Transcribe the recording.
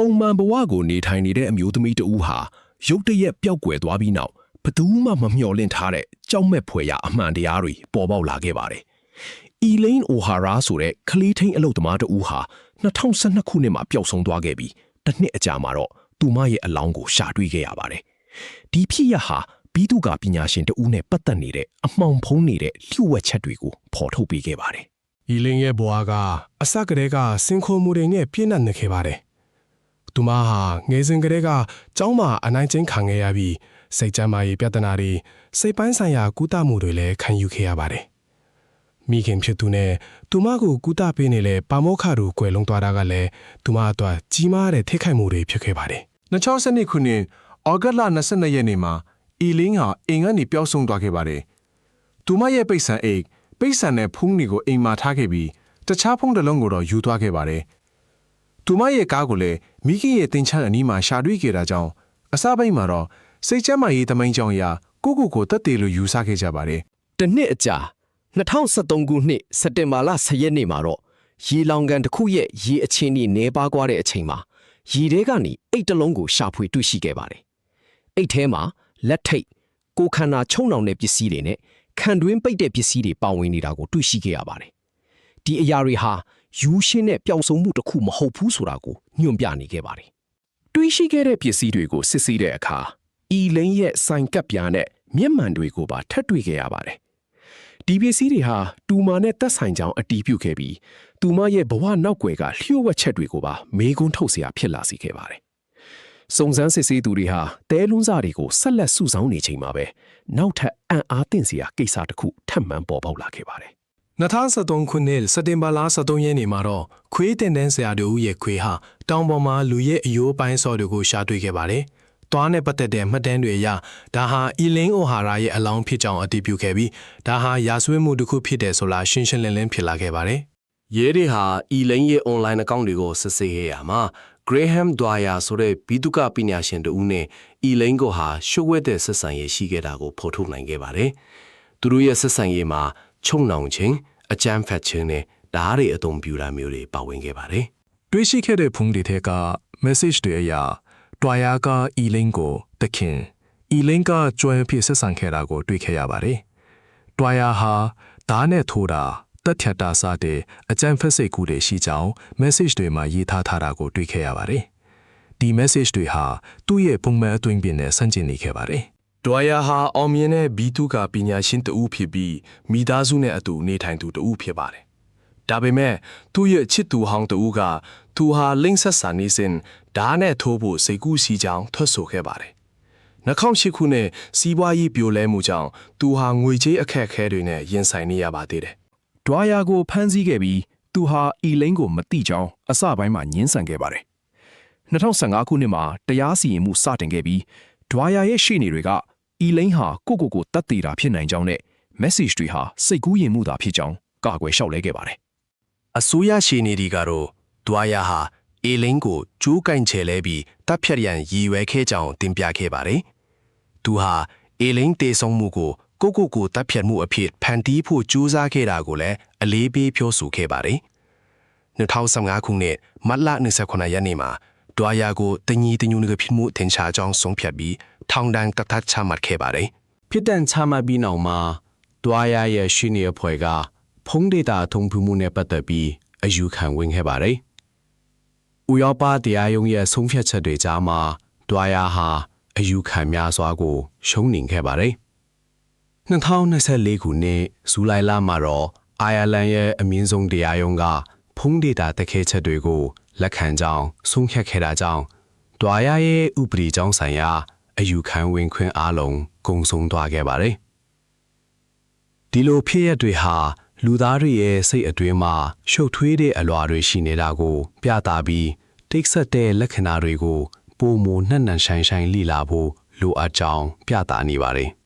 ပုံမှန်ဘဝကိုနေထိုင်နေတဲ့အမျိုးသမီးတဦးဟာရုတ်တရက်ပျောက်ကွယ်သွားပြီးနောက်ဘယ်သူမှမမျှော်လင့်ထားတဲ့ကြောက်မဲ့ဖွယ်ရာအမှန်တရားတွေပေါ်ပေါက်လာခဲ့ပါတယ်။ Elaine O'Hara ဆိုတဲ့ကလေးထိန်အလုပ်သမားတဦးဟာ2012ခုနှစ်မှာပျောက်ဆုံးသွားခဲ့ပြီးတစ်နှစ်အကြာမှာတော့သူမရဲ့အလောင်းကိုရှာတွေ့ခဲ့ရပါတယ်။ဒီဖြစ်ရပ်ဟာဘီသူကပညာရှင်တဦးနဲ့ပတ်သက်နေတဲ့အမှောင်ဖုံးနေတဲ့လျှို့ဝှက်ချက်တွေကိုဖော်ထုတ်ပေးခဲ့ပါတယ်။ Elaine ရဲ့ဘဝကအစကတည်းကစင်ခေါ်မှုတွေနဲ့ပြည့်နှက်နေခဲ့ပါတယ်။သူမဟာငယ်စဉ်ကတည်းကကျောင်းမှာအနိုင်ကျင့်ခံခဲ့ရပြီးစိတ်ကြမ်းမာရေးပြဿနာတွေစိတ်ပိုင်းဆိုင်ရာကုသမှုတွေလည်းခံယူခဲ့ရပါတယ်။မိခင်ဖြစ်သူနဲ့သူမကိုကုသပေးနေတဲ့ပါမောက္ခတို့ကွယ်လွန်သွားတာကလည်းသူမအတွက်ကြီးမားတဲ့ထိခိုက်မှုတွေဖြစ်ခဲ့ပါတယ်။2012ခုနှစ်ဩဂတ်လ22ရက်နေ့မှာElaine ဟာအိမ်ကနေပျောက်ဆုံးသွားခဲ့ပါတယ်။သူမရဲ့ပိတ်ဆံအိတ်ပိတ်ဆံနဲ့ဖုန်းတွေကိုအိမ်မှာထားခဲ့ပြီးတခြားဖုန်းတစ်လုံးကိုတော့ယူသွားခဲ့ပါတယ်။သူမရဲ့ကားကိုလည်းမိခင်ရဲ့တင်ချမ်းအနီးမှာရှာတွေ့ခဲ့တာကြောင့်အစပိုင်းမှာတော့စိတ်ကျမ်းမာရေးသမိုင်းကြောင်းအရကိုတက်သေးလို့ယူဆခဲ့ကြပါတယ်။တစ်နှစ်အကြာ2013ခုနှစ်စက်တင်ဘာလ10ရက်နေ့မှာတော့ရေလောင်ကန်တစ်ခုရဲ့ရေအခြေအနေနည်းပါးသွားတဲ့အချိန်မှာရေထဲကနေအိတ်တစ်လုံးကိုရှာဖွေတွေ့ရှိခဲ့ပါတယ်။အိတ်ထဲမှာလက်ထိတ်ကိုခန္ဓာချုံနှောင်တဲ့ပစ္စည်းတွေနဲ့ခံတွင်းပိတ်တဲ့ပစ္စည်းတွေပါဝင်နေတာကိုတွေ့ရှိခဲ့ရပါတယ်။ဒီအရာတွေဟာယူရှင်းတဲ့ပျောက်ဆုံးမှုတစ်ခုမဟုတ်ဘူးဆိုတာကိုညွှန်ပြနေခဲ့ပါတယ်။တွေ့ရှိခဲ့တဲ့ပစ္စည်းတွေကိုစစ်ဆေးတဲ့အခါElaineရဲ့ဆိုင်ကပ်ပြားနဲ့မျက်မှန်တွေကိုပါထပ်တွေ့ခဲ့ရပါတယ်။ဒီပစ္စည်းတွေဟာတူမာနဲ့သက်ဆိုင်ကြောင်းအတည်ပြုခဲ့ပြီးတူမရဲ့ဘဝနောက်ွယ်ကလျှို့ဝှက်ချက်တွေကိုပါမေးခွန်းထုတ်เสียဖြစ်လာစေခဲ့ပါတယ်။စုံစမ်းစစ်ဆေးသူတွေဟာတဲလွန်းစာတွေကိုဆက်လက်စုဆောင်းနေချိန်မှာပဲနောက်ထပ်အံ့အားသင့်စရာကိစ္စတစ်ခုထပ်မံပေါ်ပေါက်လာခဲ့ပါတယ်။2013ခုနှစ်စက်တင်ဘာလ23ရက်နေ့မှာတော့ခွေးတင်တန်းဆရာတို့ရဲ့ခွေးဟာတောင်ပေါ်မှာလူရဲ့အယိုးပိုင်းစော်တွေကိုရှာတွေ့ခဲ့ပါတယ်။သွားနဲ့ပတ်သက်တဲ့မှတ်တမ်းတွေအရဒါဟာElaine O'Haraရဲ့အလောင်းဖြစ်ကြောင်းအတည်ပြုခဲ့ပြီးဒါဟာရာဇဝတ်မှုတစ်ခုဖြစ်တယ်ဆိုတာရှင်းရှင်းလင်းလင်းဖြစ်လာခဲ့ပါတယ်။ရဲတွေဟာElaineရဲ့ online အကောင့်တွေကိုစစ်ဆေးခဲ့ရမှာ Graham Dwyer ဆိုတဲ့ဘီသူကပညာရှင်တဦးနဲ့Elaineကိုဟာရှုပ်ဝဲတဲ့ဆက်ဆံရေးရှိခဲ့တာကိုဖော်ထုတ်နိုင်ခဲ့ပါတယ်။သူတို့ရဲ့ဆက်ဆံရေးမှာချုံနှောင်ခြင်းအကြမ်းဖက်ခြင်းနဲ့ဓာတ်တွေအသုံးပြုတာမျိုးတွေပါဝင်ခဲ့ပါတယ်။တွေ့ရှိခဲ့တဲ့ဖုန်းတွေထဲက message တွေအရDwyer ကElaineကိုတခင်Elaineကကျွမ်းဖြစ်ဆက်ဆံခဲ့တာကိုတွေ့ခဲ့ရပါတယ်။ Dwyer ဟာဓာတ်နဲ့ထိုးတာတက်ထတာစတဲ့အကြမ်းဖက်စိတ်ကူးတွေရှိကြောင်း message တွေမှာရေးထားတာကိုတွေ့ခဲ့ရပါတယ်။ဒီ message တွေဟာသူ့ရဲ့ပုံမှန်အတွင်းပြင်နဲ့ဆန့်ကျင်နေခဲ့ပါတယ်။ Dwyer ဟာအောင်မြင်တဲ့ဘီသူကပညာရှင်တဦးဖြစ်ပြီးမိသားစုနဲ့အတူနေထိုင်သူတဦးဖြစ်ပါတယ်။ဒါပေမဲ့သူ့ရဲ့ချစ်သူဟောင်းတဦးကသူဟာလိမ့်ဆက်ဆာနေစဉ်ဓာတ်နဲ့ထိုးဖို့စိတ်ကူးစီကြောင်းထွက်ဆိုခဲ့ပါတယ်။2008ခုနှစ်စီးပွားရေးပြိုလဲမှုကြောင့်သူဟာငွေကြေးအခက်အခဲတွေနဲ့ရင်ဆိုင်နေရပါသေးတယ်။ Dwyer ကိုဖမ်းဆီးခဲ့ပြီးသူဟာElaineကိုမသိကြောင်းအစပိုင်းမှာညှင်းဆန်ခဲ့ပါတယ်။2015ခုနှစ်မှာတရားစီရင်မှုစတင်ခဲ့ပြီး Dwyer ရဲ့ရှေ့နေတွေကElaineဟာကိုတတ်သိတာဖြစ်နိုင်ကြောင်းနဲ့ message တွေဟာစိတ်ကူးယဉ်မှုသာဖြစ်ကြောင်းကာကွယ်လျှောက်လဲခဲ့ပါတယ်။အစိုးရရှေ့နေတွေကတော့Dwyer ဟာElaineကိုကျိုးကန့်ချဲလဲပြီးတပ်ဖြတ်ရန်ရည်ရွယ်ခဲ့ကြောင်းတင်ပြခဲ့ပါတယ်။သူဟာ Elaine တေဆုံးမှုကိုတပ်ဖြတ်မှုအဖြစ်ဖန်တီးဖို့ကြိုးစားခဲ့တာကိုလည်းအလေးပေးပြောဆိုခဲ့ပါတယ်။2015ခုနှစ်မတ်လ29ရက်နေ့မှာDwyerကိုတညီတညွတ်ဖြစ်မှုထင်ရှားကြောင်းဆုံးဖြတ်ပြီးထောင်ဒဏ်တစ်သက်ချမှတ်ခဲ့ပါတယ်။ဖြစ်တဲ့ချမှတ်ပြီးနောက်မှာDwyerရဲ့ရှင်းနေအဖွဲ့ကဖုန်းဒေတာထုံဖူးမှုနဲ့ပတ်သက်ပြီးအယူခံဝင်ခဲ့ပါတယ်။ဥရောပတရားရုံးရဲ့ဆုံးဖြတ်ချက်တွေကြားမှာDwyerဟာအယူခံများစွာကိုရှုံးနိမ့်ခဲ့ပါတယ်။2024ခုနှစ်ဇူလိုင်လမှာတော့အိုင်ယာလန်ရဲ့အမြင့်ဆုံးတရားရုံးကဖုန်းဒေတာတခဲချက်တွေကိုလက်ခံကြောင်းဆုံးဖြတ်ခဲ့တာကြောင့်Dwyerရဲ့ဥပဒေကြောင်းဆိုင်ရာအယူခံဝင်ခွင့်အားလုံးကုန်ဆုံးသွားခဲ့ပါတယ်။ဒီလိုဖြစ်ရပ်တွေဟာလူသားတွေရဲ့စိတ်အတွင်းမှာရှုပ်ထွေးတဲ့အလွှာတွေရှိနေတာကိုပြသပြီးတိတ်ဆက်တဲ့လက္ခဏာတွေကိုပိုမိုနှံ့နှံဆိုင်ဆိုင်လိလာဖို့လိုအပ်ကြောင်းပြသနေပါတယ်။